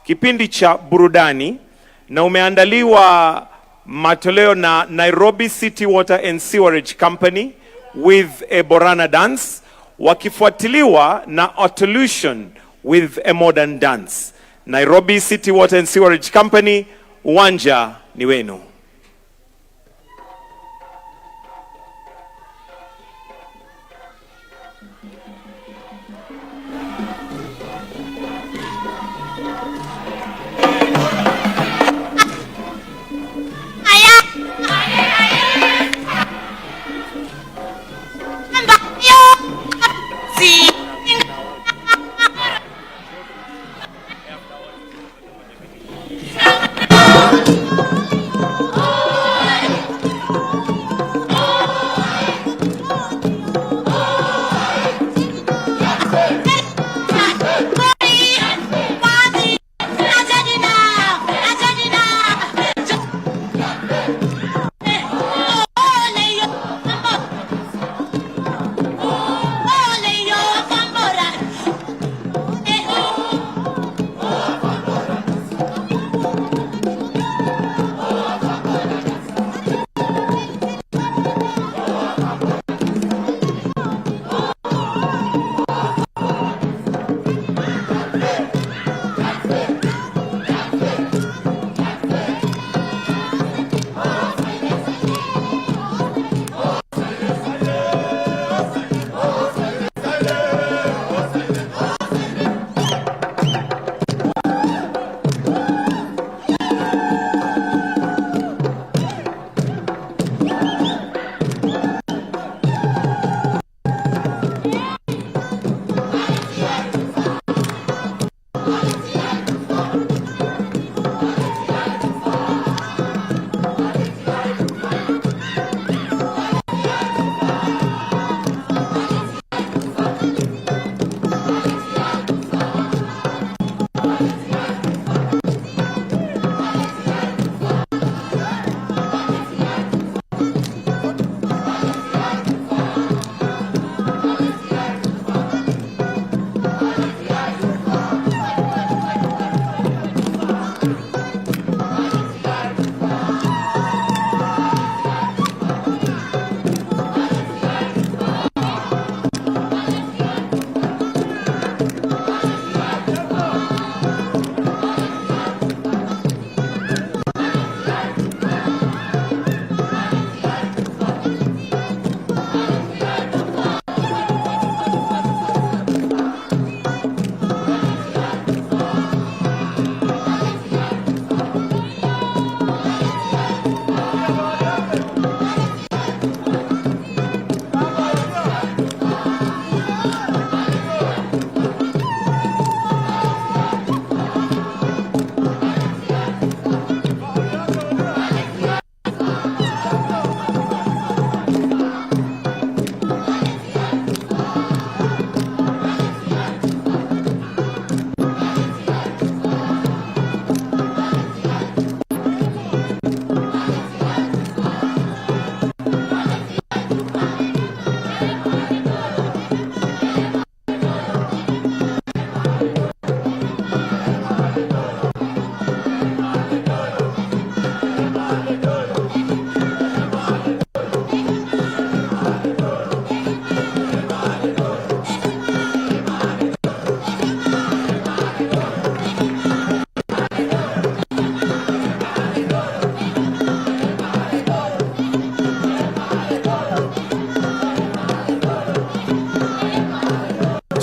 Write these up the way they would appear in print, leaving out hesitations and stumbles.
kipindi cha burudani na umeandaliwa matoleo na Nairobi City Water and Sewerage Company with a Borana dance, wakifuatiliwa na Autolution with a modern dance. Nairobi City Water and Sewerage Company, uwanja ni wenu.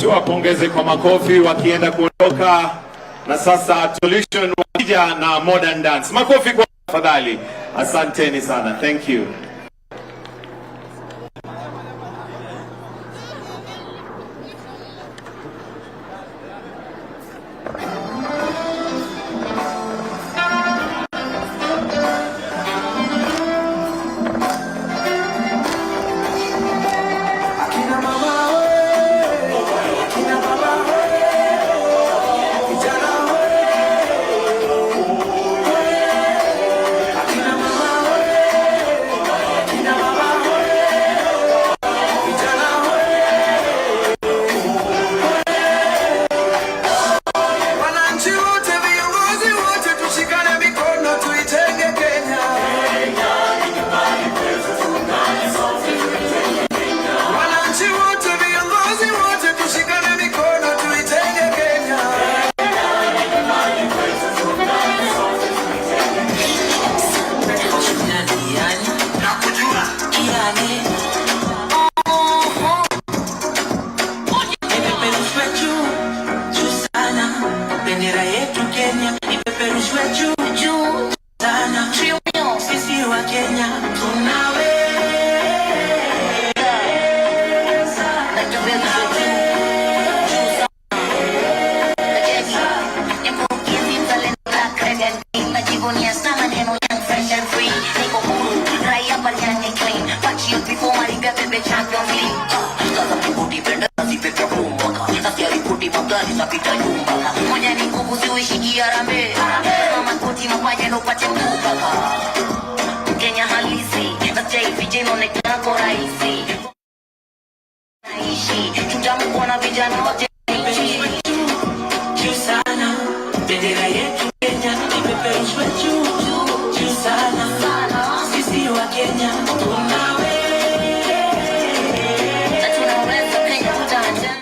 Wapongeze kwa makofi wakienda kuondoka. Na sasa Autolution wakija na modern dance. Makofi kwa tafadhali. Asanteni sana. Thank you. yetu Kenya ipeperushwe juu juu sana. Sisi wa Kenya tunawe Kenya halisi na JVJ inaonekana kwa rahisi. Tutamkuona vijana wote juu sana. Bendera yetu Kenya ipeperushwe juu juu sana. Sisi wa Kenya tunawe tunaweza Kenya tutaacha.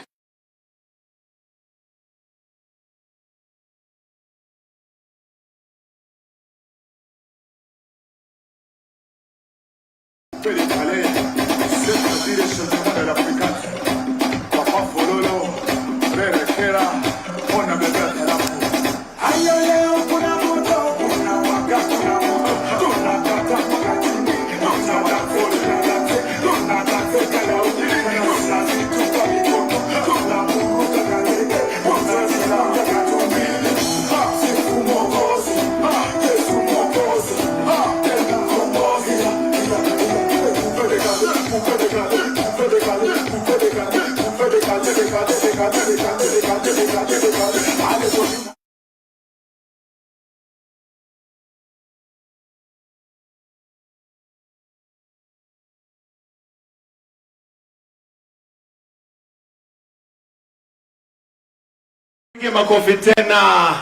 Makofi tena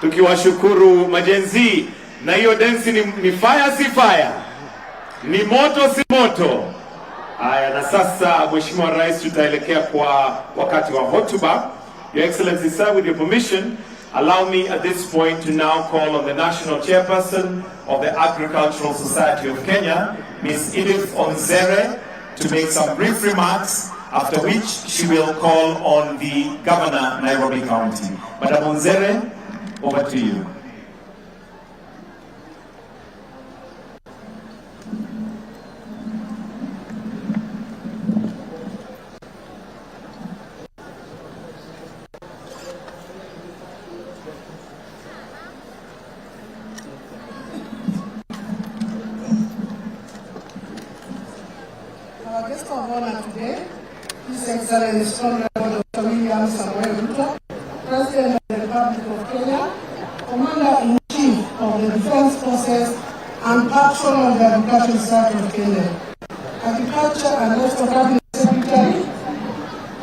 tukiwashukuru majenzi. Na hiyo dance ni fire si fire, ni moto si moto. Haya, na sasa Mheshimiwa Rais, tutaelekea kwa wakati wa hotuba. Your Excellency sir, with your permission, allow me at this point to now call on the National Chairperson of the Agricultural Society of Kenya, Ms. Edith Onzere, to make some brief remarks, after which she will call on the Governor, Nairobi County. Madam Onzere, over to you. Our guest of honor today, His Excellency Honorable Dr. William Samuel Ruto, President of the Republic of Kenya, Commander-in-Chief of the Defense Forces and Patron of the Agricultural Society of Kenya, Agriculture and Livestock Cabinet Secretary,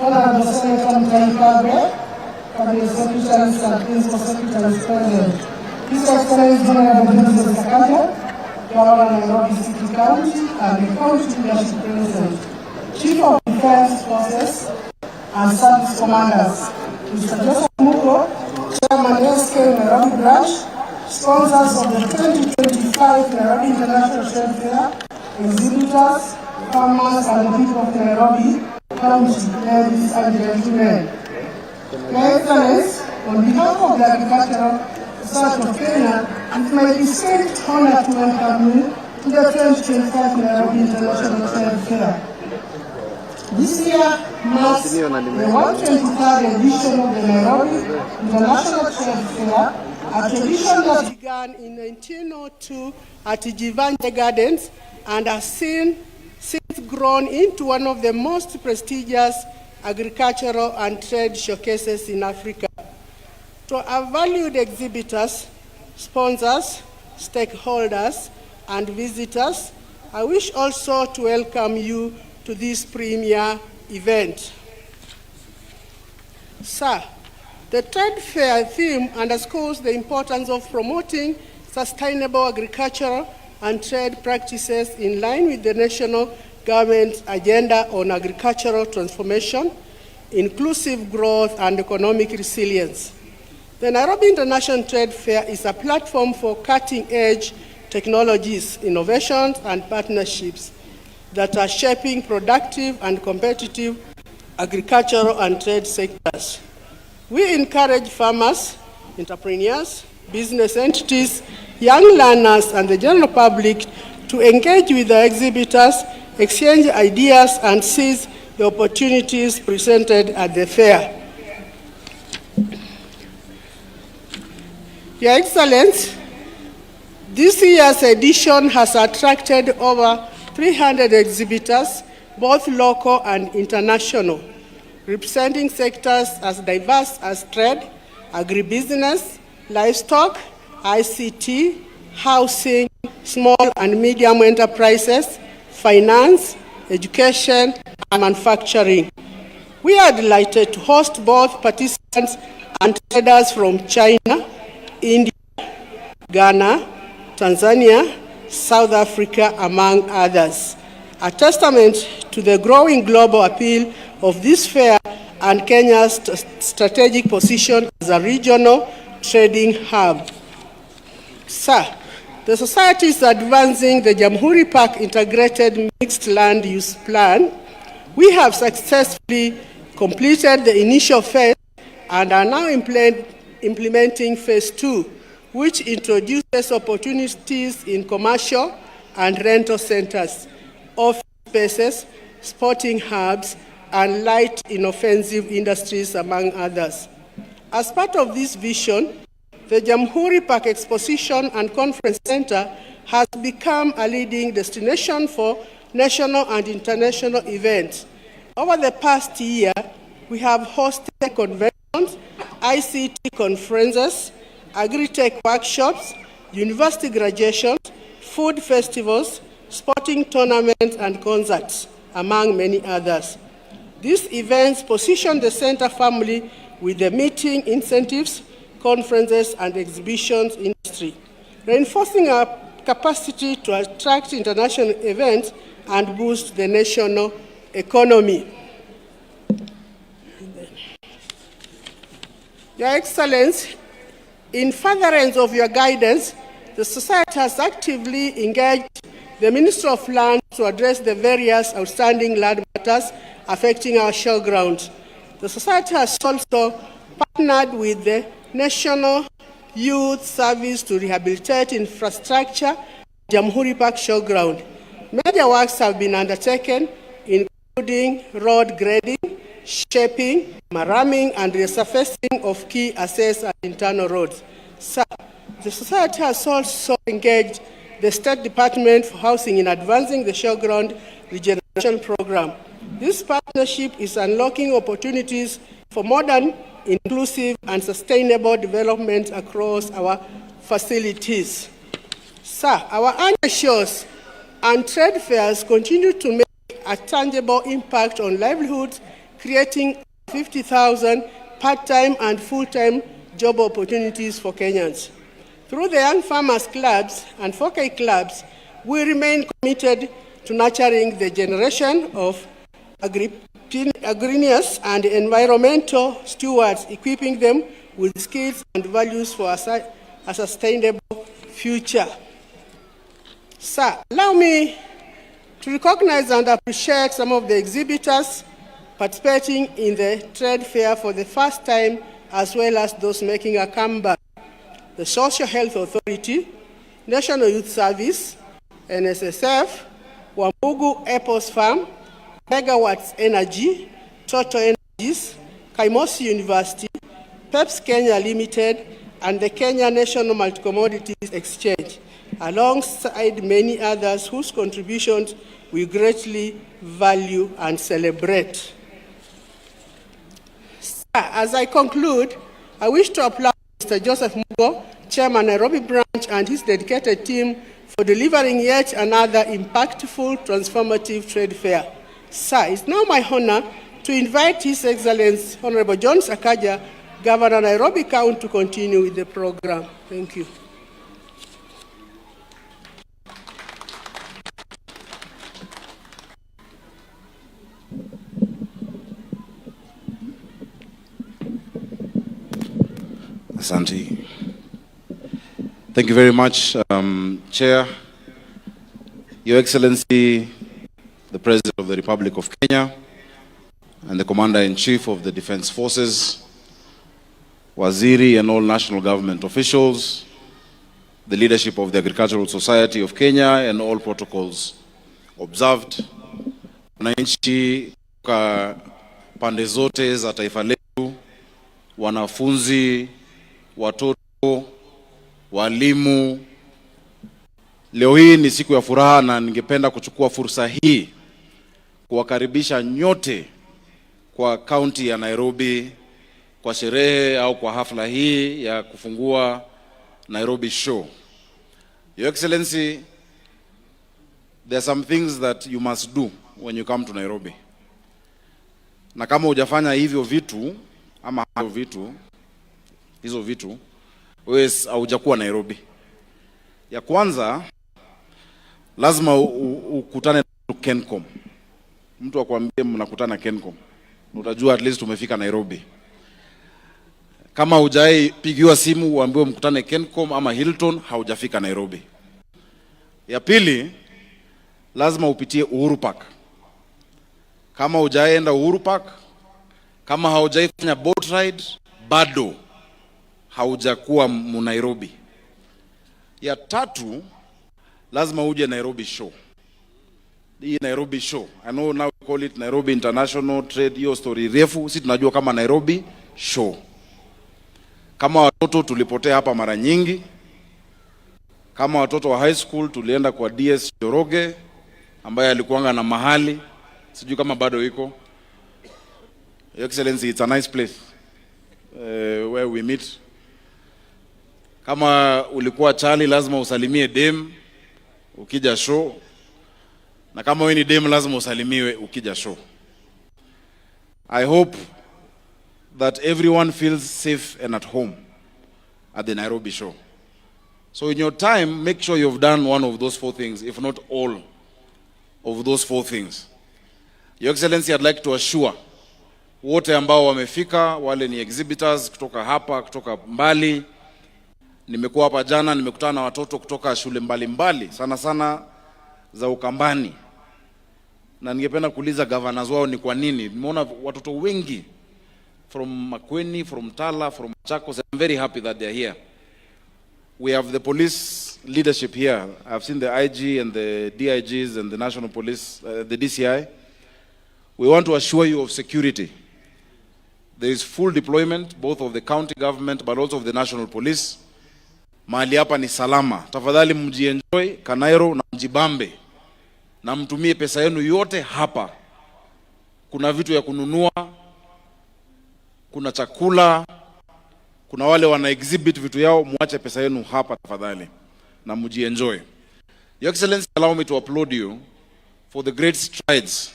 Honorable Senator Mutahi, Cabinet Secretaries and Principal Secretaries present, His Excellency Honorable James Sakaja, Governor of Nairobi City County and the County Leadership President, Chief of Defense Forces and Service Commanders, Mr. Joseph Muko, Chairman SK Nairobi Branch, sponsors of the 2025 Nairobi International Trade Fair, exhibitors, farmers and the people of Nairobi County, ladies and gentlemen. Your Excellency, on behalf of the Agricultural Society of Kenya, it my distinct honor to welcome you to the 2025 Nairobi International Trade Fair. This year marks the 123rd edition of the Nairobi International Trade Fair, a tradition that began in 1902 at Jivanje Gardens and has since grown into one of the most prestigious agricultural and trade showcases in Africa. To our valued exhibitors, sponsors, stakeholders, and visitors, I wish also to welcome you to this premier event. Sir, the trade fair theme underscores the importance of promoting sustainable agricultural and trade practices in line with the national government's agenda on agricultural transformation, inclusive growth, and economic resilience. The Nairobi International Trade Fair is a platform for cutting-edge technologies, innovations, and partnerships that are shaping productive and competitive agricultural and trade sectors. We encourage farmers, entrepreneurs, business entities, young learners, and the general public to engage with the exhibitors, exchange ideas, and seize the opportunities presented at the fair. Your Excellency, this year's edition has attracted over 300 exhibitors, both local and international, representing sectors as diverse as trade, agribusiness, livestock, ICT, housing, small and medium enterprises, finance, education, and manufacturing. We are delighted to host both participants and traders from China, India, Ghana, Tanzania, South Africa, among others, a testament to the growing global appeal of this fair and Kenya's strategic position as a regional trading hub. Sir, the Society is advancing the Jamhuri Park Integrated Mixed Land Use Plan. We have successfully completed the initial phase and are now implementing phase 2, which introduces opportunities in commercial and rental centers, office spaces, sporting hubs, and light inoffensive industries, among others. As part of this vision, the Jamhuri Park Exposition and Conference Center has become a leading destination for national and international events. Over the past year, we have hosted conventions, ICT conferences, agri-tech workshops, university graduations, food festivals, sporting tournaments, and concerts, among many others. These events position the center firmly with the meeting incentives, conferences, and exhibitions industry, reinforcing our capacity to attract international events and boost the national economy. Your Excellency, in furtherance of your guidance, the Society has actively engaged the Minister of Land to address the various outstanding land matters affecting our showgrounds. The Society has also partnered with the National Youth Service to rehabilitate infrastructure at Jamhuri Park Showground. Major works have been undertaken, including road grading, shaping, maraming, and resurfacing of key access and internal roads. Sir, the Society has also engaged the State Department for Housing in advancing the Showground Regeneration Program. This partnership is unlocking opportunities for modern, inclusive, and sustainable development across our facilities. Sir, our annual shows and trade fairs continue to make a tangible impact on livelihoods, creating 50,000 part-time and full-time job opportunities for Kenyans. Through the Young Farmers Clubs and 4K Clubs, we remain committed to nurturing the generation of agrarians and environmental stewards, equipping them with skills and values for a sustainable future. Sir, allow me to recognize and appreciate some of the exhibitors participating in the trade fair for the first time, as well as those making a comeback. The Social Health Authority, National Youth Service, NSSF, Wambugu Apples Farm, Megawatts Energy, Total Energies, Kaimosi University, Peps Kenya Limited, and the Kenya National Multi-Commodities Exchange, alongside many others whose contributions we greatly value and celebrate. As I conclude, I wish to applaud Mr. Joseph Mugo, Chairman Nairobi Branch, and his dedicated team for delivering yet another impactful, transformative trade fair. Sir, it's now my honor to invite His Excellency Honorable John Sakaja, Governor Nairobi County, to continue with the program. Thank you. Asante. Thank you very much, Chair, Your Excellency, the President of the Republic of Kenya, and the Commander-in-Chief of the Defense Forces, Waziri and all national government officials, the leadership of the Agricultural Society of Kenya and all protocols observed. Wananchi kwa pande zote za taifa letu, wanafunzi, watoto, walimu. Leo hii ni siku ya furaha na ningependa kuchukua fursa hii kuwakaribisha nyote kwa kaunti ya Nairobi kwa sherehe au kwa hafla hii ya kufungua Nairobi Show. Your Excellency, there are some things that you must do when you come to Nairobi. Na kama hujafanya hivyo vitu ama hizo vitu wewe haujakuwa Nairobi. Ya kwanza lazima ukutane na Kencom. Mtu akwambie mnakutana Kencom, utajua at least umefika Nairobi. Kama hujai pigiwa simu uambiwe mkutane Kencom ama Hilton, haujafika Nairobi. Ya pili, lazima upitie Uhuru Park. Kama hujaenda Uhuru Park, kama haujaifanya boat ride, bado haujakuwa Nairobi. Ya tatu, lazima uje Nairobi Show. Hii Nairobi Show, I know now we call it Nairobi International Trade, hiyo story refu, sisi tunajua kama Nairobi Show. Kama watoto tulipotea hapa mara nyingi. Kama watoto wa high school tulienda kwa DS Joroge ambaye alikuanga na mahali, sijui kama bado iko. Your Excellency, it's a nice place where we meet. Kama ulikuwa chali lazima usalimie dem ukija show, na kama wewe ni dem lazima usalimiwe ukija show. I hope that everyone feels safe and at home at the Nairobi Show. So in your time, make sure you've done one of those 4 things, if not all of those 4 things. Your Excellency, I'd like to assure wote ambao wamefika, wale ni exhibitors kutoka hapa, kutoka mbali. Nimekuwa hapa jana, nimekutana na watoto kutoka shule mbalimbali, sana sana za Ukambani. Na ningependa kuuliza governors wao ni kwa nini. Nimeona watoto wengi from Makueni, from Tala, from Machakos. I'm very happy that they're here. We have the police leadership here. I've seen the IG and the DIGs and the National Police, the DCI. We want to assure you of security. There is full deployment, both of the county government, but also of the National Police. Mahali hapa ni salama. Tafadhali mjienjoy Kanairo na mjibambe. Na mtumie pesa yenu yote hapa. Kuna vitu ya kununua, kuna chakula, kuna wale wana exhibit vitu yao, muache pesa yenu hapa tafadhali. Na mjienjoy. Your Excellency, allow me to applaud you for the great strides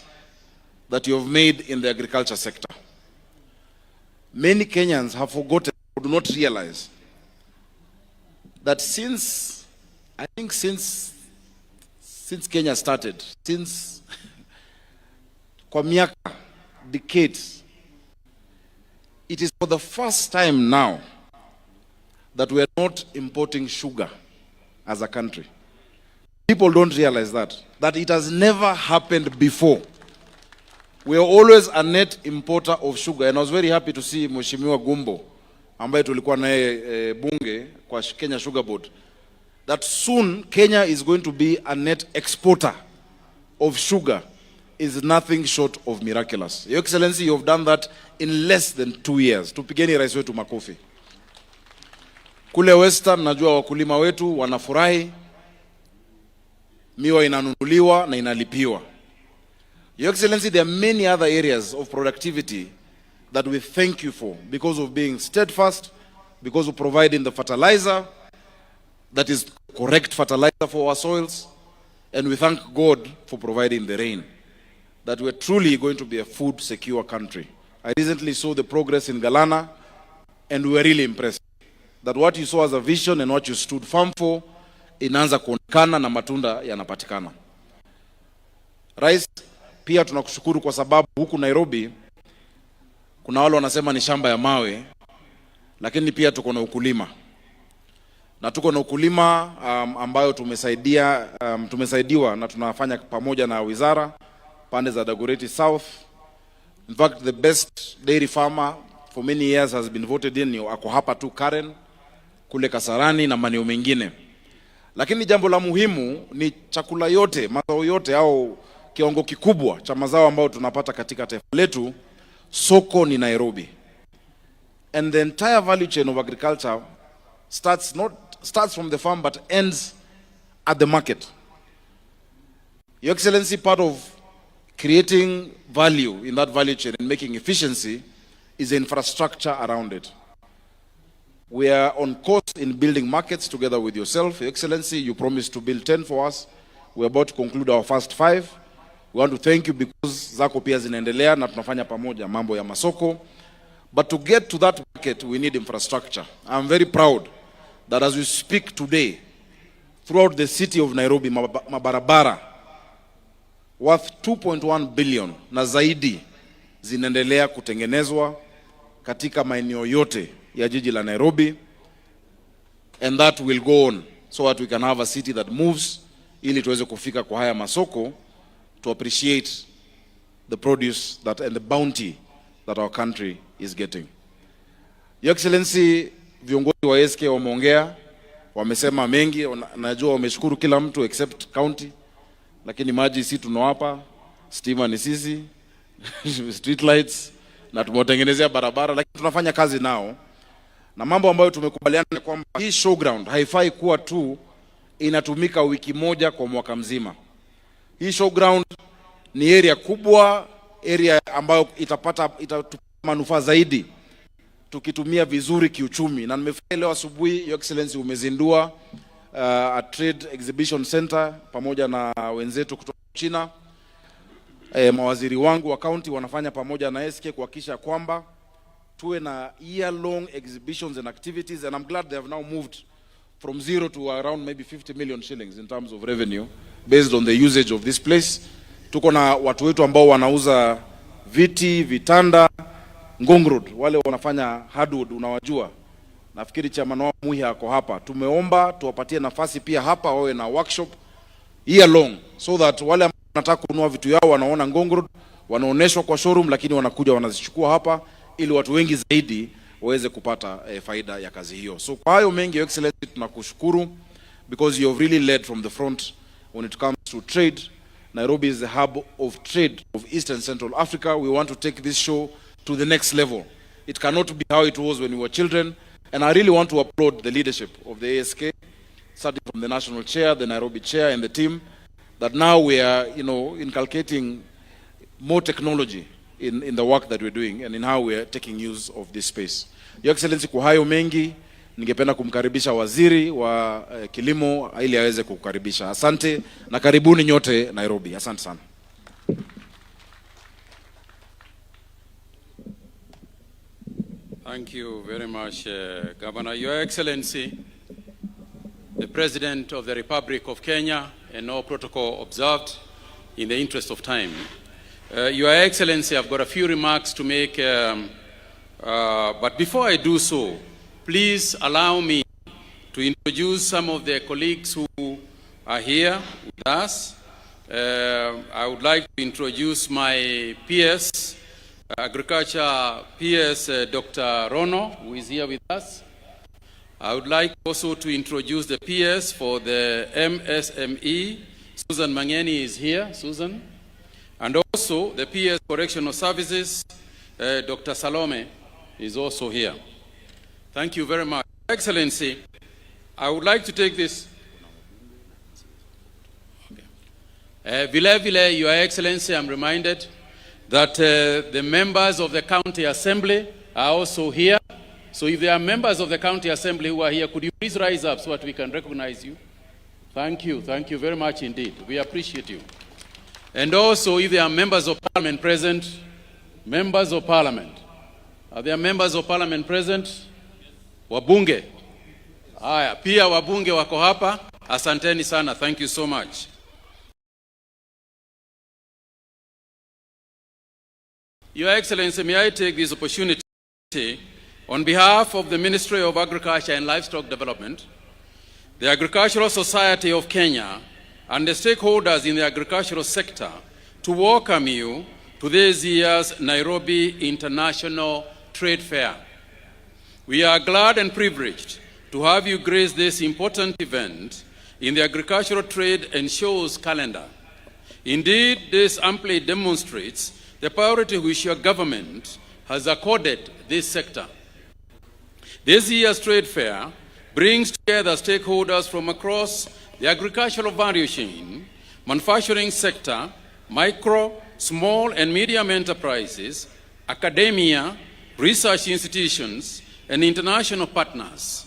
that you have made in the agriculture sector. Many Kenyans have forgotten or do not realize that since Kenya started, since kwa miaka, decades, it is for the first time now that we are not importing sugar as a country. People don't realize that it has never happened before. We are always a net importer of sugar, and I was very happy to see Mheshimiwa Gumbo ambaye tulikuwa naye bunge kwa Kenya Sugar Board, that soon Kenya is going to be a net exporter of sugar. Is nothing short of miraculous. Your Excellency, you have done that in less than 2 years. Tupigeni rais wetu makofi. Kule Western najua wakulima wetu wanafurahi, miwa inanunuliwa na inalipiwa. Your Excellency, there are many other areas of productivity that we thank you for because of being steadfast, because of providing the fertilizer that is correct fertilizer for our soils, and we thank God for providing the rain, that we're truly going to be a food secure country. I recently saw the progress in Galana, and we were really impressed that what you saw as a vision and what you stood firm for inaanza kuonekana na matunda yanapatikana. Rais, pia tunakushukuru kwa sababu huku Nairobi kuna wale wanasema ni shamba ya mawe, lakini pia tuko na ukulima. Na tuko na ukulima ambayo tumesaidiwa na tunafanya pamoja na wizara pande za Dagoretti South. In fact, the best dairy farmer for many years has been voted in, ako hapa tu Karen, kule Kasarani na maeneo mengine. Lakini jambo la muhimu ni chakula yote, mazao yote au kiwango kikubwa cha mazao ambayo tunapata katika taifa letu, soko ni Nairobi. And the entire value chain of agriculture starts from the farm but ends at the market. Your Excellency, part of creating value in that value chain and making efficiency is the infrastructure around it. We are on course in building markets together with yourself. Your Excellency, you promised to build 10 for us. We're about to conclude our first 5. We want to thank you because zako pia zinaendelea na tunafanya pamoja mambo ya masoko. But to get to that market, we need infrastructure. I'm very proud that as we speak today, throughout the city of Nairobi, mabarabara worth 2.1 billion na zaidi zinaendelea kutengenezwa katika maeneo yote ya jiji la Nairobi, and that will go on so that we can have a city that moves ili tuweze kufika kwa haya masoko to appreciate the produce that and the bounty that our country is getting. Your Excellency, viongozi wa SK wameongea, wamesema mengi, najua wameshukuru kila mtu except county, lakini maji si tunawapa, stima ni sisi, street lights, na tumewatengenezea barabara, lakini tunafanya kazi nao. Na mambo ambayo tumekubaliana ni kwamba hii showground haifai kuwa tu inatumika wiki moja kwa mwaka mzima. Hii showground ni area kubwa, area ambayo itatupa manufaa zaidi tukitumia vizuri kiuchumi. Na nimefurahi leo asubuhi Your Excellency umezindua a trade exhibition center pamoja na wenzetu kutoka China. Mawaziri wangu wa county wanafanya pamoja na SK kuhakikisha kwamba tuwe na year-long exhibitions and activities, and I'm glad they have now moved from 0 to around maybe 50 million shillings in terms of revenue based on the usage of this place. Tuko na watu wetu ambao wanauza viti, vitanda, Ngong Road, wale wanafanya hardwood, unawajua. Nafikiri chairman wao Muhi ako hapa. Tumeomba tuwapatie nafasi pia hapa wawe na workshop year long so that wale ambao wanataka kununua vitu yao wanaona Ngong Road, wanaoneshwa kwa showroom, lakini wanakuja wanazichukua hapa ili watu wengi zaidi waweze kupata faida ya kazi hiyo. So kwa hayo mengi, Your Excellency, tunakushukuru because you have really led from the front when it comes to trade. Nairobi is the hub of trade of East and Central Africa. We want to take this show to the next level. It cannot be how it was when we were children. And I really want to applaud the leadership of the ASK, starting from the national chair, the Nairobi chair, and the team, that now we are, inculcating more technology in the work that we're doing and in how we are taking use of this space. Your Excellency, kwa hayo mengi, ningependa kumkaribisha waziri wa kilimo ili aweze kukaribisha. Asante na karibuni nyote Nairobi. Asante sana. Thank you very much, Governor. Your Excellency, the President of the Republic of Kenya, and all protocol observed in the interest of time. Your Excellency, I've got a few remarks to make, but before I do so, please allow me to introduce some of the colleagues who are here with us. I would like to introduce my PS, Agriculture PS, Dr. Rono, who is here with us. I would like also to introduce the PS for the MSME. Susan Mangeni is here. Susan. And also the PS Correctional Services, Dr. Salome is also here. Thank you very much. Excellency, I would like to take this. Vile, Your Excellency, I'm reminded that the members of the County Assembly are also here. So if there are members of the County Assembly who are here, could you please rise up so that we can recognize you? Thank you very much indeed. We appreciate you. And also, if there are members of Parliament present, members of Parliament. Are there members of Parliament present? Wabunge. Haya, pia wabunge wako hapa. Asanteni sana. Thank you so much. Your Excellency, may I take this opportunity on behalf of the Ministry of Agriculture and Livestock Development, the Agricultural Society of Kenya, and the stakeholders in the agricultural sector to welcome you to this year's Nairobi International Trade Fair. We are glad and privileged to have you grace this important event in the agricultural trade and shows calendar. Indeed, this amply demonstrates the priority which your government has accorded this sector. This year's trade fair brings together stakeholders from across the agricultural value chain, manufacturing sector, micro, small and medium enterprises, academia, research institutions, and international partners.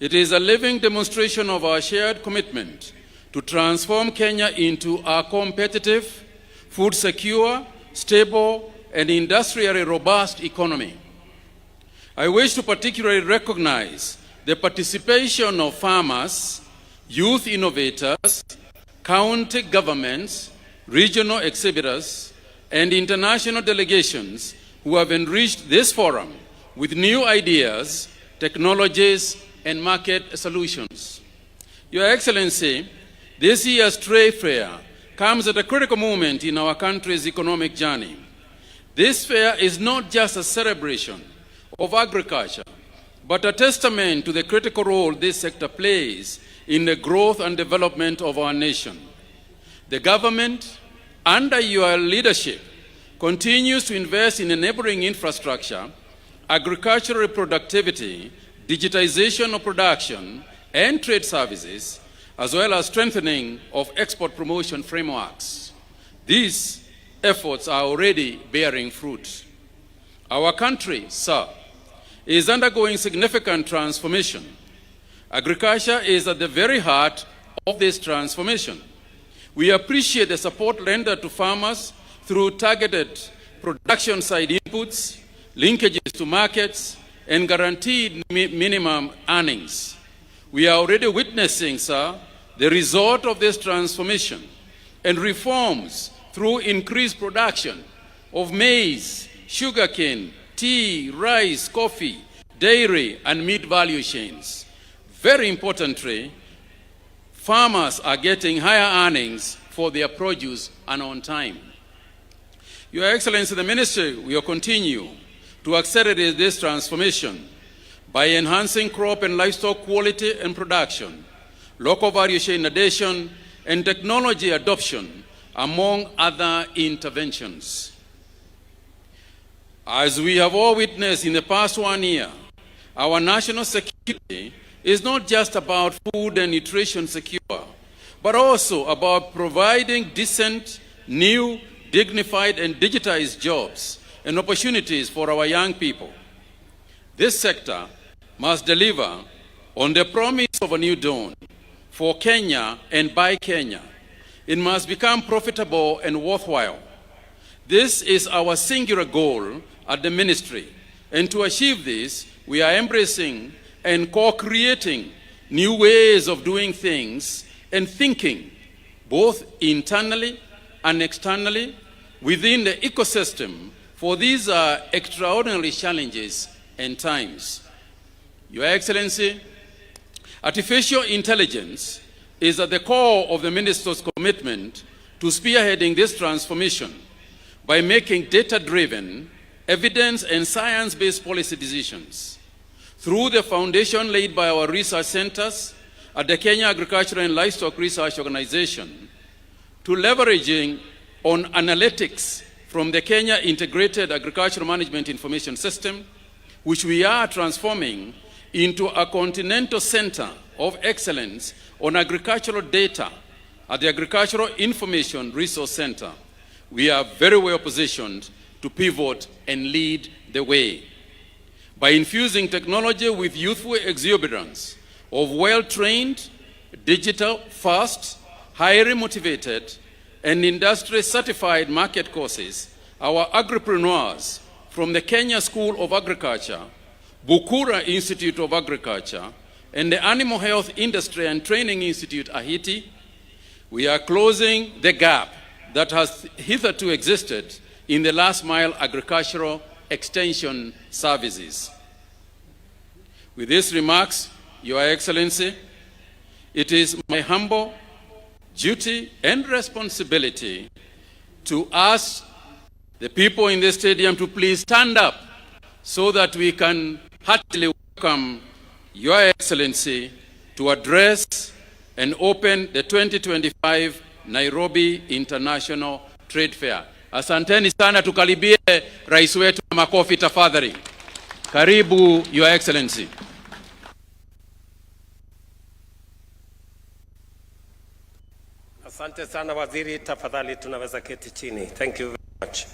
It is a living demonstration of our shared commitment to transform Kenya into a competitive, food secure, stable, and industrially robust economy. I wish to particularly recognize the participation of farmers, youth innovators, county governments, regional exhibitors, and international delegations who have enriched this forum with new ideas, technologies, and market solutions. Your Excellency, this year's trade fair comes at a critical moment in our country's economic journey. This fair is not just a celebration of agriculture, but a testament to the critical role this sector plays in the growth and development of our nation. The government, under your leadership, continues to invest in enabling infrastructure, agricultural productivity, digitization of production, and trade services, as well as strengthening of export promotion frameworks. These efforts are already bearing fruit. Our country, sir, is undergoing significant transformation. Agriculture is at the very heart of this transformation. We appreciate the support rendered to farmers through targeted production side inputs, linkages to markets, and guaranteed minimum earnings. We are already witnessing, sir, the result of this transformation and reforms through increased production of maize, sugarcane, tea, rice, coffee, dairy, and meat value chains. Very importantly, farmers are getting higher earnings for their produce and on time. Your Excellency, the Ministry will continue to accelerate this transformation by enhancing crop and livestock quality and production, local value chain addition, and technology adoption, among other interventions. As we have all witnessed in the past 1 year, our national security is not just about food and nutrition secure, but also about providing decent, new, dignified, and digitized jobs and opportunities for our young people. This sector must deliver on the promise of a new dawn for Kenya and by Kenya. It must become profitable and worthwhile. This is our singular goal at the ministry, and to achieve this, we are embracing and co-creating new ways of doing things and thinking, both internally and externally, within the ecosystem, for these are extraordinary challenges and times. Your Excellency, artificial intelligence is at the core of the Minister's commitment to spearheading this transformation by making data-driven, evidence and science-based policy decisions. Through the foundation laid by our research centers at the Kenya Agricultural and Livestock Research Organization, to leveraging on analytics from the Kenya Integrated Agricultural Management Information System, which we are transforming into a continental center of excellence on agricultural data at the Agricultural Information Resource Center. We are very well positioned to pivot and lead the way. By infusing technology with youthful exuberance of well-trained, digital-first, highly motivated, and industry-certified market courses, our agripreneurs from the Kenya School of Agriculture, Bukura Institute of Agriculture, and the Animal Health Industry and Training Institute, AHITI, we are closing the gap that has hitherto existed in the last-mile agricultural extension services. With these remarks, Your Excellency, it is my humble duty and responsibility to ask the people in the stadium to please stand up so that we can heartily welcome Your Excellency to address and open the 2025 Nairobi International Trade Fair. Asanteni sana, tukaribie rais wetu na makofi tafadhali. Karibu Your Excellency. Asante sana waziri, tafadhali tunaweza keti chini. Thank you very much.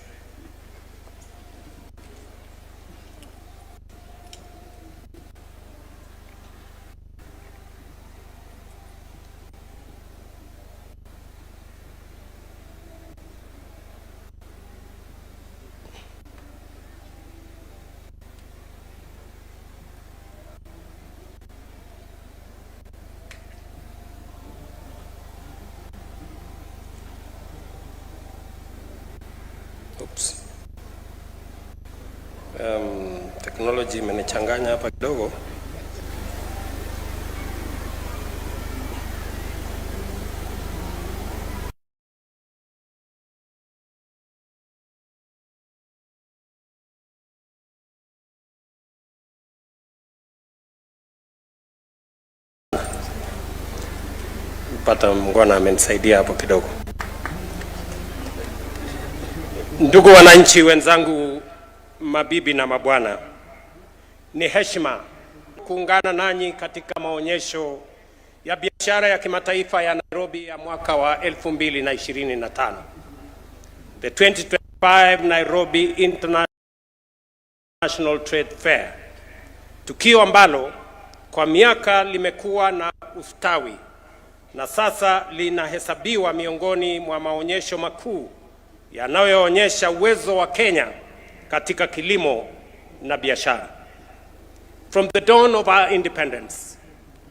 Oops. Technology imenichanganya hapa kidogo. Pata mngwana amenisaidia hapo kidogo. Ndugu wananchi wenzangu, mabibi na mabwana, ni heshima kuungana nanyi katika maonyesho ya biashara ya kimataifa ya Nairobi ya mwaka wa 2025. The 2025 Nairobi International Trade Fair. Tukio ambalo kwa miaka limekuwa na ustawi na sasa linahesabiwa miongoni mwa maonyesho makuu yanayoonyesha uwezo wa Kenya katika kilimo na biashara. From the dawn of our independence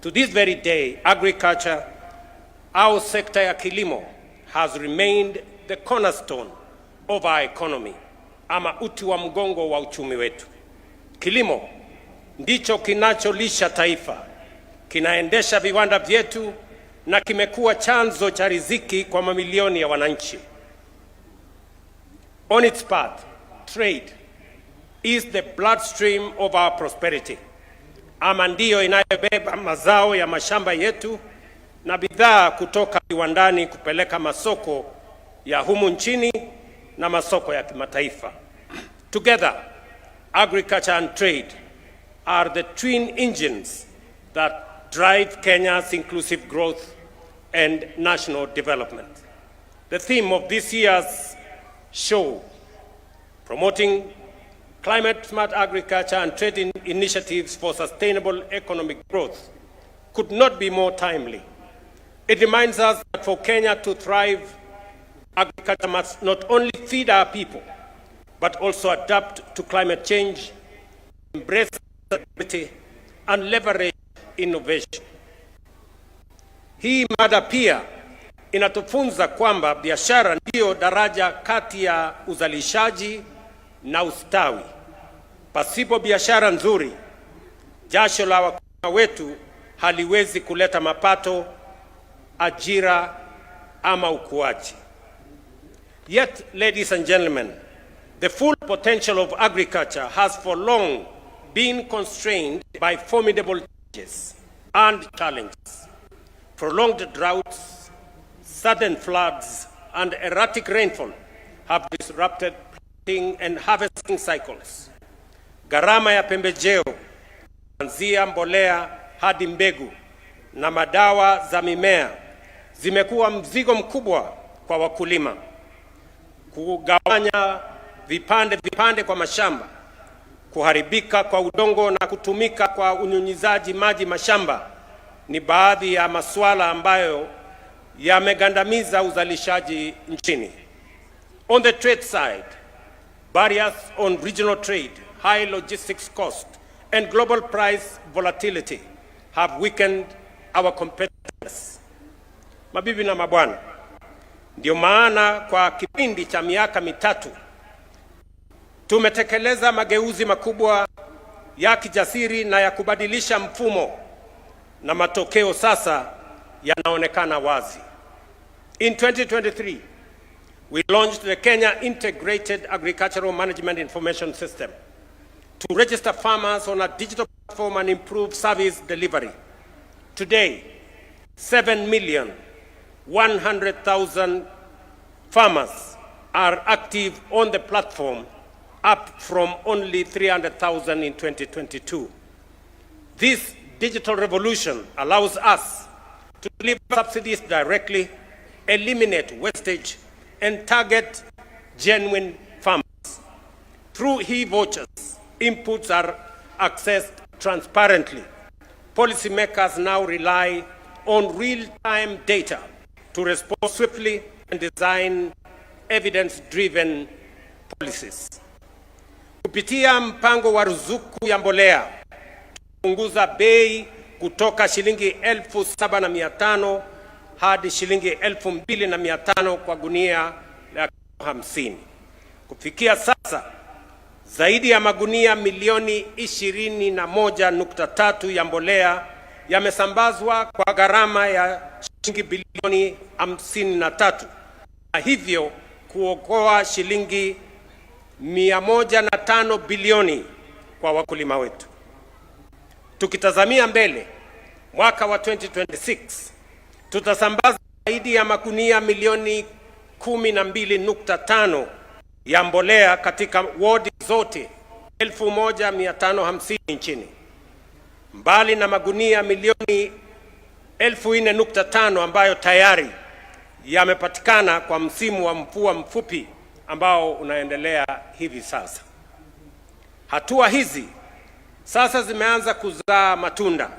to this very day, agriculture, our sector ya kilimo, has remained the cornerstone of our economy, ama uti wa mgongo wa uchumi wetu. Kilimo ndicho kinacholisha taifa, kinaendesha viwanda vyetu na kimekuwa chanzo cha riziki kwa mamilioni ya wananchi. On its path, trade is the bloodstream of our prosperity. Ama ndiyo inayobeba mazao ya mashamba yetu na bidhaa kutoka viwandani kupeleka masoko ya humu nchini na masoko ya kimataifa. Together, agriculture and trade are the twin engines that drive Kenya's inclusive growth and national development. The theme of this year's show, promoting climate-smart agriculture and trade initiatives for sustainable economic growth, could not be more timely. It reminds us that for Kenya to thrive, agriculture must not only feed our people, but also adapt to climate change, embrace sustainability, and leverage innovation. Hii mada pia inatufunza kwamba biashara ndiyo daraja kati ya uzalishaji na ustawi. Pasipo biashara nzuri, jasho la wakulima wetu haliwezi kuleta mapato, ajira ama ukuaji. Yet, ladies and gentlemen, the full potential of agriculture has for long been constrained by formidable changes and challenges. Prolonged droughts, sudden floods, and erratic rainfall have disrupted planting and harvesting cycles. Gharama ya pembejeo, kuanzia mbolea hadi mbegu na madawa za mimea, zimekuwa mzigo mkubwa kwa wakulima. Kugawanya vipande kwa mashamba, kuharibika kwa udongo na kutumika kwa unyunyizaji maji mashamba ni baadhi ya masuala ambayo yamegandamiza uzalishaji nchini. On the trade side, barriers on regional trade, high logistics cost, and global price volatility have weakened our competitiveness. Mabibi na mabwana, ndio maana kwa kipindi cha miaka mitatu tumetekeleza mageuzi makubwa ya kijasiri na ya kubadilisha mfumo, na matokeo sasa yanaonekana wazi. In 2023, we launched the Kenya Integrated Agricultural Management Information System to register farmers on a digital platform and improve service delivery. Today, 7,100,000 farmers are active on the platform, up from only 300,000 in 2022. This digital revolution allows us to deliver subsidies directly, eliminate wastage, and target genuine farmers. Through e-vouchers, inputs are accessed transparently. Policymakers now rely on real-time data to respond swiftly and design evidence-driven policies. Kupitia mpango wa ruzuku ya mbolea, tupunguza bei kutoka shilingi 7,500 hadi shilingi 2,500 kwa gunia la 50. Kufikia sasa, zaidi ya magunia milioni 21.3 ya mbolea yamesambazwa kwa gharama ya shilingi bilioni 53, na hivyo kuokoa shilingi 105 bilioni kwa wakulima wetu. Tukitazamia mbele, mwaka wa 2026, tutasambaza zaidi ya magunia milioni 12.5 ya mbolea katika wodi zote 1,550 nchini. Mbali na magunia milioni 4.5 ambayo tayari yamepatikana kwa msimu wa mvua mfupi ambao unaendelea hivi sasa. Hatua hizi sasa zimeanza kuzaa matunda,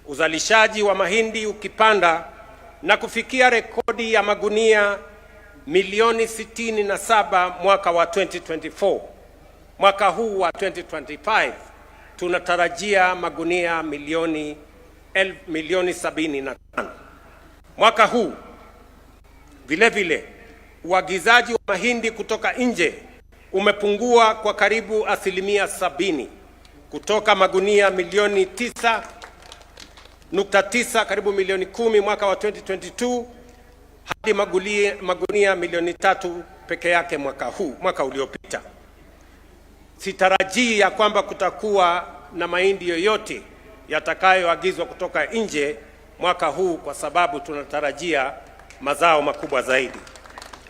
uzalishaji wa mahindi ukipanda na kufikia rekodi ya magunia milioni 67 mwaka wa 2024. Mwaka huu wa 2025 tunatarajia magunia milioni 75. Mwaka huu vile vile uagizaji wa mahindi kutoka nje umepungua kwa karibu 70%, kutoka magunia milioni 9.9 karibu milioni 10 mwaka wa 2022 hadi magunia milioni 3 peke yake mwaka uliopita. Sitarajii ya kwamba kutakuwa na mahindi yoyote yatakayoagizwa kutoka nje mwaka huu, kwa sababu tunatarajia mazao makubwa zaidi.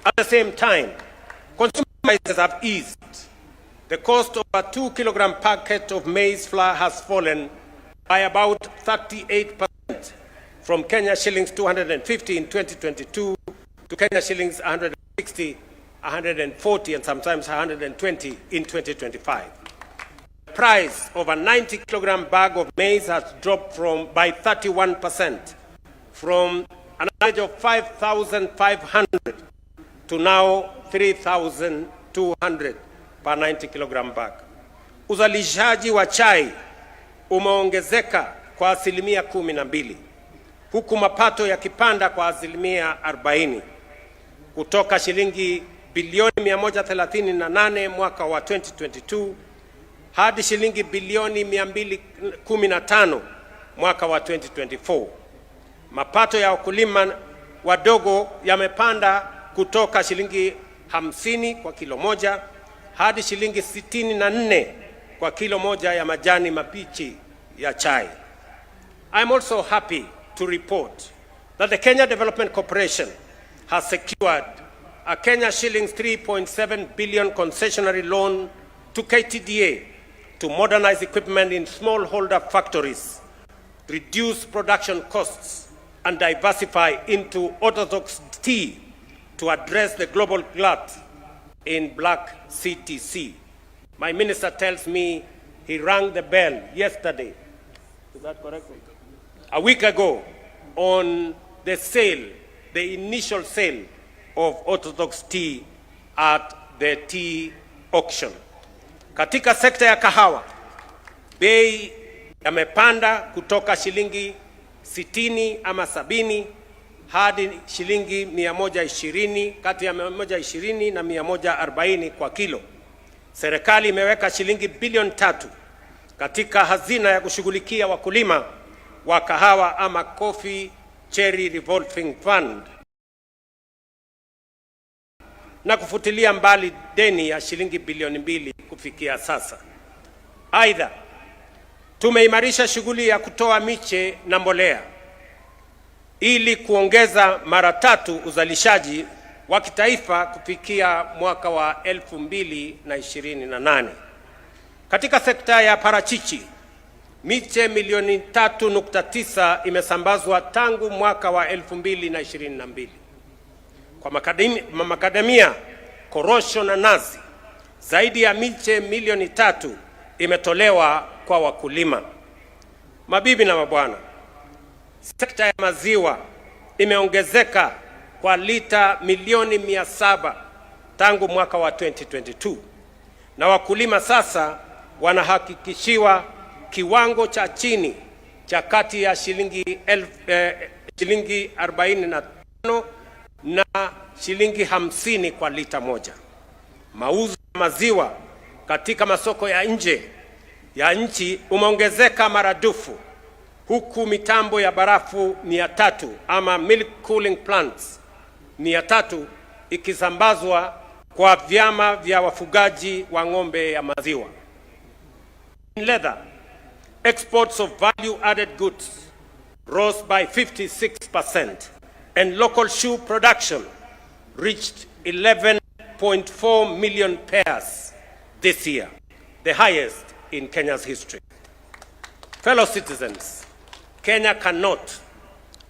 At the same time, consumer prices have eased. The cost of a 2 kilogram packet of maize flour has fallen by about 38%, from Kenya shillings 250 in 2022 to Kenya shillings 160, 140, and sometimes 120 in 2025. The price of a 90 kilogram bag of maize has dropped by 31%, from an average of 5,500 to now 3,200 per 90 kilogram bag. Uzalishaji wa chai umeongezeka kwa 12%, huku mapato yakipanda kwa 40%, kutoka shilingi bilioni 138 mwaka wa 2022 hadi shilingi bilioni 215 mwaka wa 2024. Mapato ya wakulima wadogo yamepanda kutoka shilingi 50 kwa kilo moja hadi shilingi 64 kwa kilo moja ya majani mabichi ya chai. I'm also happy to report that the Kenya Development Corporation has secured a Kenya shillings 3.7 billion concessionary loan to KTDA to modernize equipment in smallholder factories, reduce production costs, and diversify into orthodox tea to address the global glut in black CTC. My minister tells me he rang the bell yesterday, is that correct? A week ago, on the sale, the initial sale of orthodox tea at the tea auction. Katika sekta ya kahawa, bei yamepanda kutoka shilingi 60 ama 70 hadi shilingi 120, kati ya 120 na 140 kwa kilo. Serikali imeweka shilingi bilioni 3 katika hazina ya kushughulikia wakulima wa kahawa ama Coffee Cherry Revolving Fund na kufutilia mbali deni ya shilingi bilioni 2 kufikia sasa. Aidha, tumeimarisha shughuli ya kutoa miche na mbolea ili kuongeza mara 3 uzalishaji wa kitaifa kufikia mwaka wa 2028. Katika sekta ya parachichi, miche milioni 3.9 imesambazwa tangu mwaka wa 2022. Kwa makadamia, korosho na nazi, zaidi ya miche milioni 3 imetolewa kwa wakulima. Mabibi na mabwana, sekta ya maziwa imeongezeka kwa lita milioni 700 tangu mwaka wa 2022, na wakulima sasa wanahakikishiwa kiwango cha chini cha kati ya shilingi 45 na shilingi 50 kwa lita moja. Mauzo ya maziwa katika masoko ya nje ya nchi umeongezeka maradufu, huku mitambo ya barafu 300 ama milk cooling plants 300 ikisambazwa kwa vyama vya wafugaji wa ng'ombe ya maziwa. In leather, exports of value-added goods rose by 56%, and local shoe production reached 11.4 million pairs this year, the highest in Kenya's history. Fellow citizens, Kenya cannot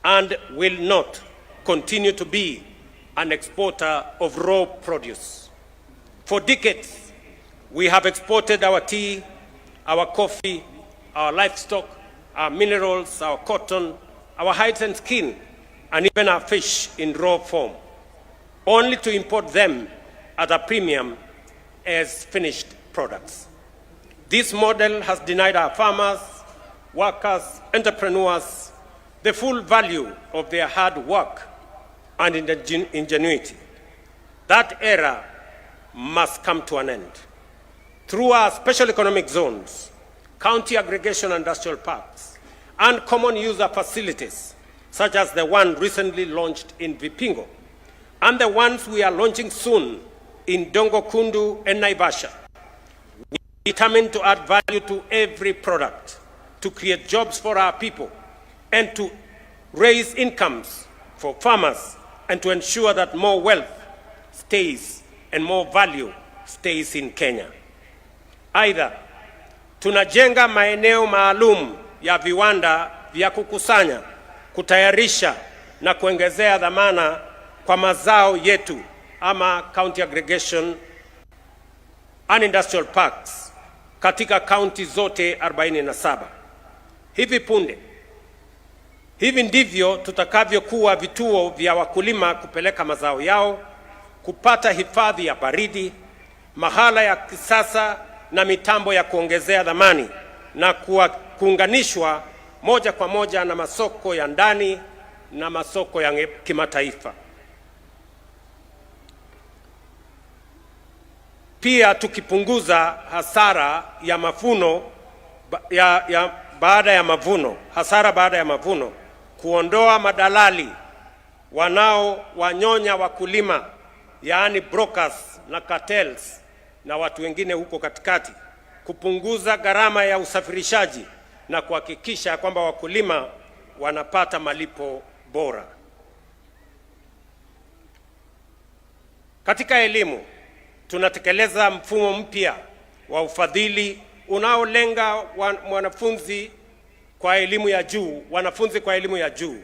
and will not continue to be an exporter of raw produce. For decades, we have exported our tea, our coffee, our livestock, our minerals, our cotton, our hides and skin, and even our fish in raw form, only to import them at a premium as finished products. This model has denied our farmers, workers, entrepreneurs the full value of their hard work and ingenuity. That era must come to an end. Through our special economic zones, county aggregation industrial parks, and common user facilities, such as the one recently launched in Vipingo, and the ones we are launching soon in Dongo Kundu and Naivasha, we are determined to add value to every product, to create jobs for our people, and to raise incomes for farmers, and to ensure that more wealth stays and more value stays in Kenya. Aidha, tunajenga maeneo maalum ya viwanda vya kukusanya, kutayarisha na kuongezea dhamana kwa mazao yetu ama county aggregation and industrial parks katika county zote 47. Hivi ndivyo tutakavyokuwa vituo vya wakulima kupeleka mazao yao, kupata hifadhi ya baridi, mahala ya kisasa na mitambo ya kuongezea dhamani, na kuunganishwa moja kwa moja na masoko ya ndani na masoko ya kimataifa. Pia tukipunguza hasara ya mavuno baada ya mavuno, kuondoa madalali wanaowanyonya wakulima, yaani brokers na cartels na watu wengine huko katikati, kupunguza gharama ya usafirishaji na kuhakikisha kwamba wakulima wanapata malipo bora. Katika elimu, tunatekeleza mfumo mpya wa ufadhili unaolenga wanafunzi kwa elimu ya juu,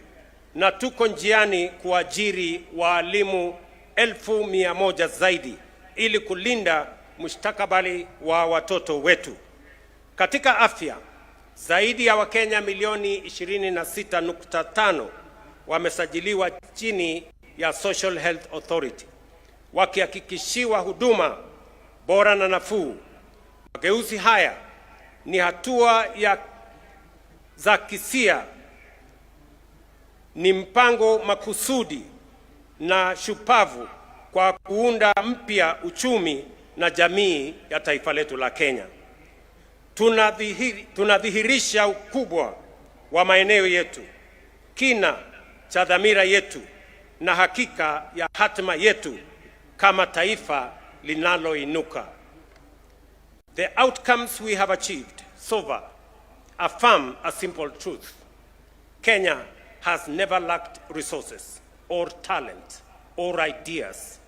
na tuko njiani kuajiri walimu 1,100 zaidi ili kulinda mustakabali wa watoto wetu. Katika afya, zaidi ya Wakenya milioni 26.5 wamesajiliwa chini ya Social Health Authority, wakihakikishiwa huduma bora na nafuu. Mageuzi haya ni hatua za kisia, ni mpango makusudi na shupavu kwa kuunda mpya uchumi na jamii ya taifa letu la Kenya. Tunadhihirisha ukubwa wa maeneo yetu, kina cha dhamira yetu na hakika ya hatima yetu kama taifa linaloinuka. The outcomes we have achieved so far affirm a simple truth. Kenya has never lacked resources or talent or ideas.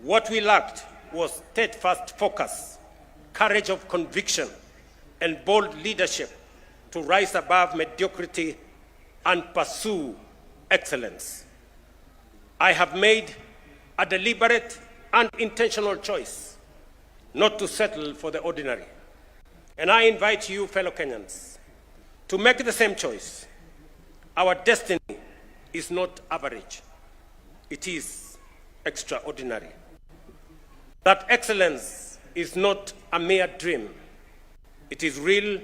What we lacked was steadfast focus, courage of conviction, and bold leadership to rise above mediocrity and pursue excellence. I have made a deliberate and intentional choice not to settle for the ordinary. And I invite you, fellow Kenyans, to make the same choice. Our destiny is not average. It is extraordinary. That excellence is not a mere dream. It is real,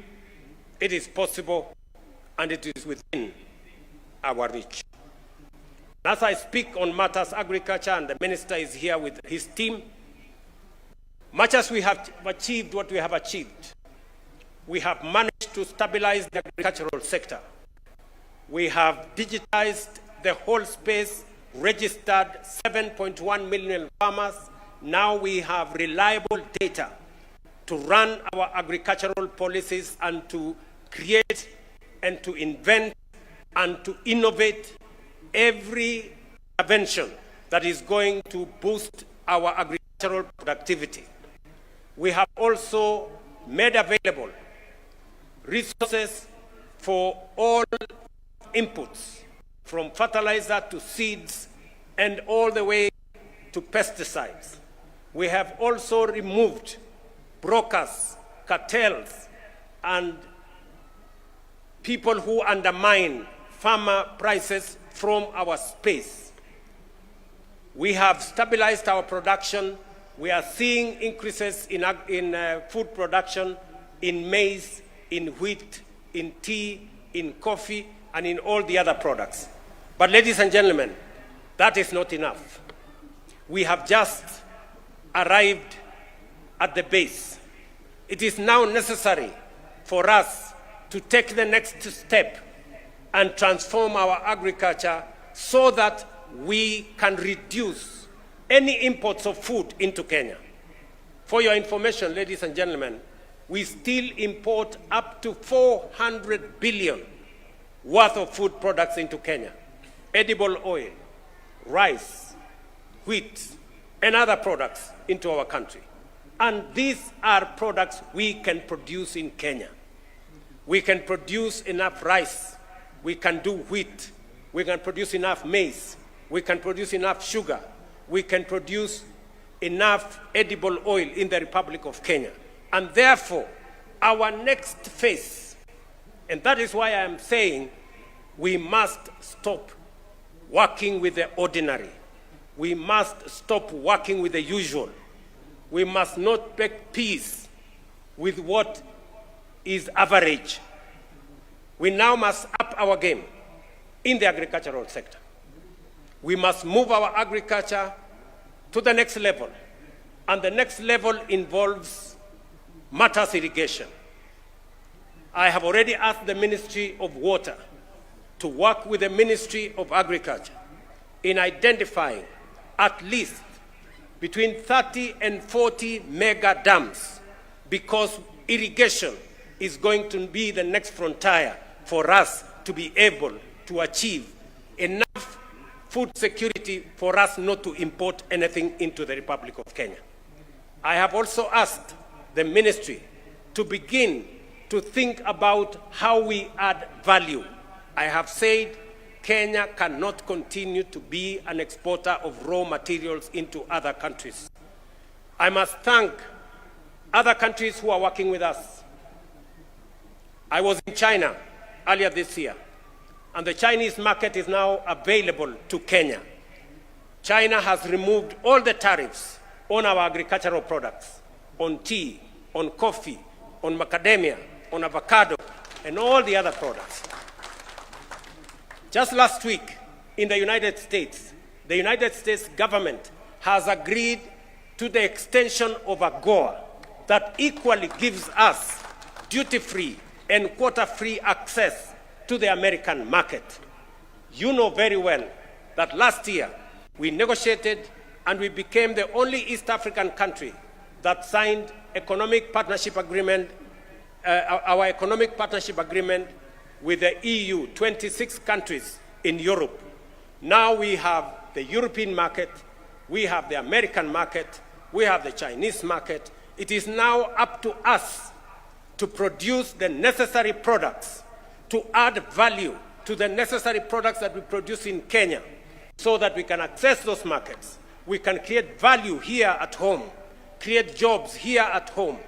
it is possible, and it is within our reach. As I speak on matters agriculture, and the minister is here with his team, much as we have achieved what we have achieved, we have managed to stabilize the agricultural sector. We have digitized the whole space, registered 7.1 million farmers. Now we have reliable data to run our agricultural policies and to create and to invent and to innovate every intervention that is going to boost our agricultural productivity. We have also made available resources for all inputs, from fertilizer to seeds and all the way to pesticides. We have also removed brokers, cartels, and people who undermine farmer prices from our space. We have stabilized our production. We are seeing increases in food production, in maize, in wheat, in tea, in coffee, and in all the other products. But ladies and gentlemen, that is not enough. We have just arrived at the base. It is now necessary for us to take the next step and transform our agriculture so that we can reduce any imports of food into Kenya. For your information, ladies and gentlemen, we still import up to 400 billion worth of food products into Kenya. Edible oil, rice, wheat, and other products into our country. And these are products we can produce in Kenya. We can produce enough rice. We can do wheat. We can produce enough maize. We can produce enough sugar. We can produce enough edible oil in the Republic of Kenya. And therefore, our next phase, and that is why I am saying we must stop working with the ordinary. We must stop working with the usual. We must not make peace with what is average. We now must up our game in the agricultural sector. We must move our agriculture to the next level. And the next level involves matters irrigation. I have already asked the Ministry of Water to work with the Ministry of Agriculture in identifying at least between 30 and 40 mega dams, because irrigation is going to be the next frontier for us to be able to achieve enough food security for us not to import anything into the Republic of Kenya. I have also asked the ministry to begin to think about how we add value. I have said Kenya cannot continue to be an exporter of raw materials into other countries. I must thank other countries who are working with us. I was in China earlier this year, and the Chinese market is now available to Kenya. China has removed all the tariffs on our agricultural products, on tea, on coffee, on macadamia, on avocado, and all the other products. Just last week in the United States government has agreed to the extension of AGOA that equally gives us duty-free and quota-free access to the American market. You know very well that last year we negotiated and we became the only East African country that signed economic partnership agreement, our economic partnership agreement with the EU, 26 countries in Europe. Now we have the European market, we have the American market, we have the Chinese market. It is now up to us to produce the necessary products, to add value to the necessary products that we produce in Kenya, so that we can access those markets. We can create value here at home, create jobs here at home,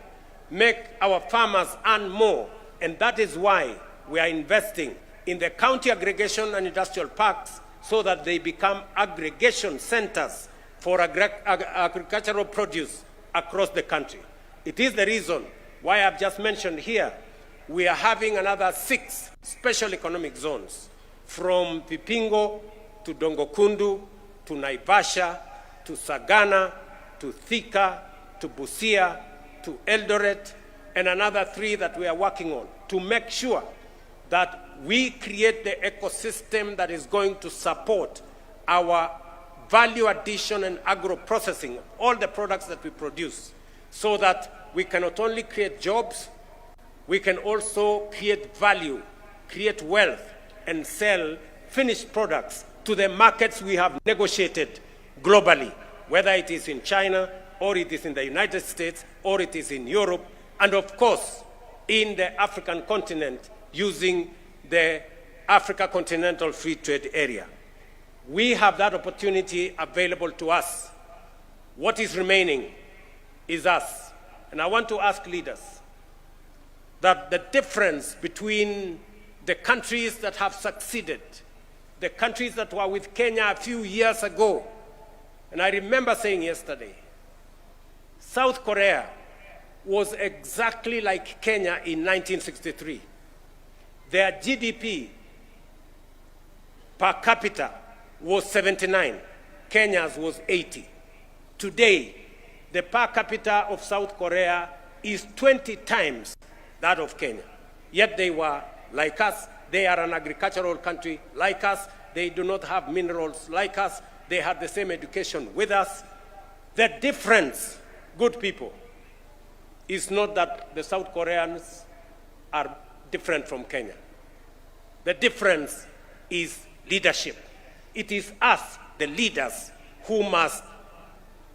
make our farmers earn more. And that is why we are investing in the county aggregation and industrial parks, so that they become aggregation centers for agricultural produce across the country. It is the reason why I've just mentioned here, we are having another 6 special economic zones, from Vipingo to Dongokundu to Naivasha to Sagana to Thika to Busia to Eldoret, and another 3 that we are working on, to make sure that we create the ecosystem that is going to support our value addition and agro-processing, all the products that we produce, so that we can not only create jobs, we can also create value, create wealth, and sell finished products to the markets we have negotiated globally, whether it is in China, or it is in the United States, or it is in Europe, and of course, in the African continent, using the Africa Continental Free Trade Area. We have that opportunity available to us. What is remaining is us. And I want to ask leaders that the difference between the countries that have succeeded, the countries that were with Kenya a few years ago, and I remember saying yesterday, South Korea was exactly like Kenya in 1963. Their GDP per capita was 79. Kenya's was 80. Today, the per capita of South Korea is 20 times that of Kenya. Yet they were like us. They are an agricultural country like us. They do not have minerals like us. They had the same education with us. The difference, good people, is not that the South Koreans are different from Kenya. The difference is leadership. It is us, the leaders, who must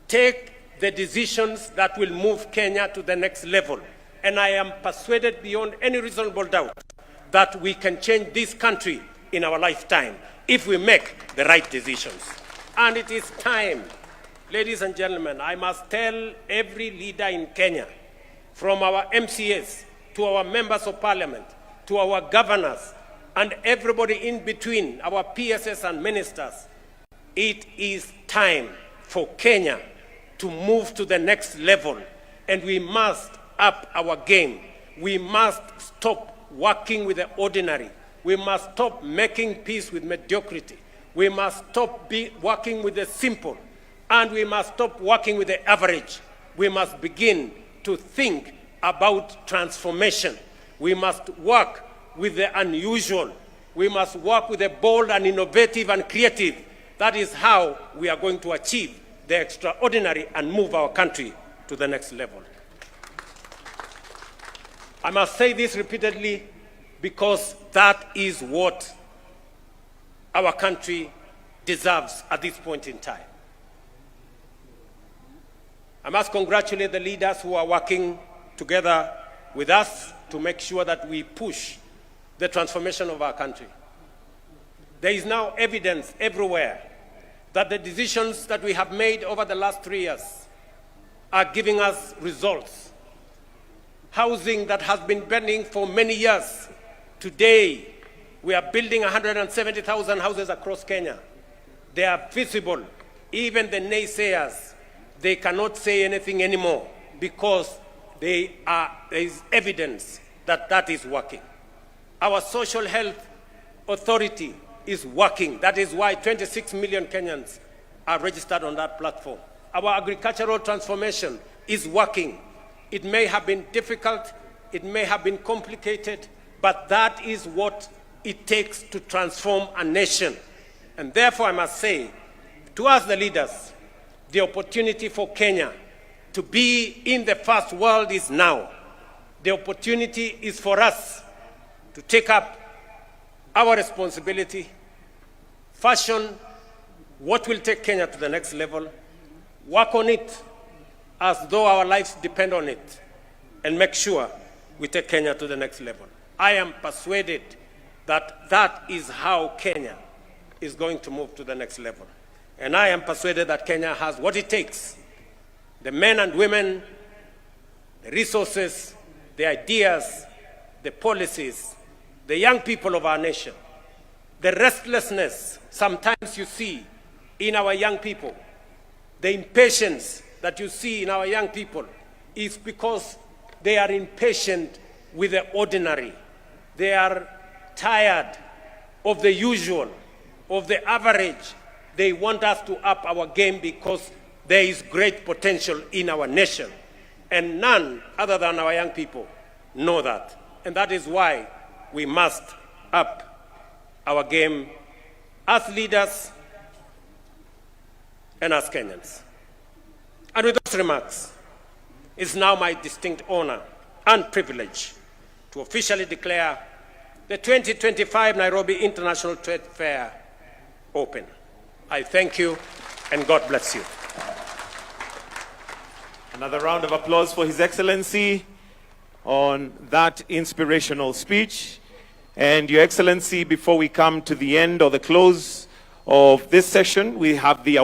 take the decisions that will move Kenya to the next level. And I am persuaded beyond any reasonable doubt that we can change this country in our lifetime if we make the right decisions. And it is time, ladies and gentlemen, I must tell every leader in Kenya, from our MCAs to our members of parliament, to our governors, and everybody in between, our PSS and ministers, it is time for Kenya to move to the next level, and we must up our game. We must stop working with the ordinary. We must stop making peace with mediocrity. We must stop working with the simple, and we must stop working with the average. We must begin to think about transformation. We must work with the unusual. We must work with the bold and innovative and creative. That is how we are going to achieve the extraordinary and move our country to the next level. I must say this repeatedly because that is what our country deserves at this point in time. I must congratulate the leaders who are working together with us to make sure that we push the transformation of our country. There is now evidence everywhere that the decisions that we have made over the last 3 years are giving us results. Housing that has been pending for many years. Today, we are building 170,000 houses across Kenya. They are visible. Even the naysayers, they cannot say anything anymore because there is evidence that that is working. Our social health authority is working. That is why 26 million Kenyans are registered on that platform. Our agricultural transformation is working. It may have been difficult, it may have been complicated, but that is what it takes to transform a nation. And therefore, I must say, to us the leaders, The opportunity for Kenya to be in the first world is now. The opportunity is for us to take up our responsibility, fashion what will take Kenya to the next level, work on it as though our lives depend on it, and make sure we take Kenya to the next level. I am persuaded that that is how Kenya is going to move to the next level. And I am persuaded that Kenya has what it takes: the men and women, the resources, the ideas, the policies, the young people of our nation, the restlessness sometimes you see in our young people, the impatience that you see in our young people is because they are impatient with the ordinary. They are tired of the usual, of the average. They want us to up our game because there is great potential in our nation. And none other than our young people know that. And that is why we must up our game as leaders and as Kenyans. And with those remarks, it's now my distinct honor and privilege to officially declare the 2025 Nairobi International Trade Fair open. I thank you, and God bless you. Another round of applause for His Excellency on that inspirational speech. And Your Excellency, before we come to the end or the close of this session, we have the award.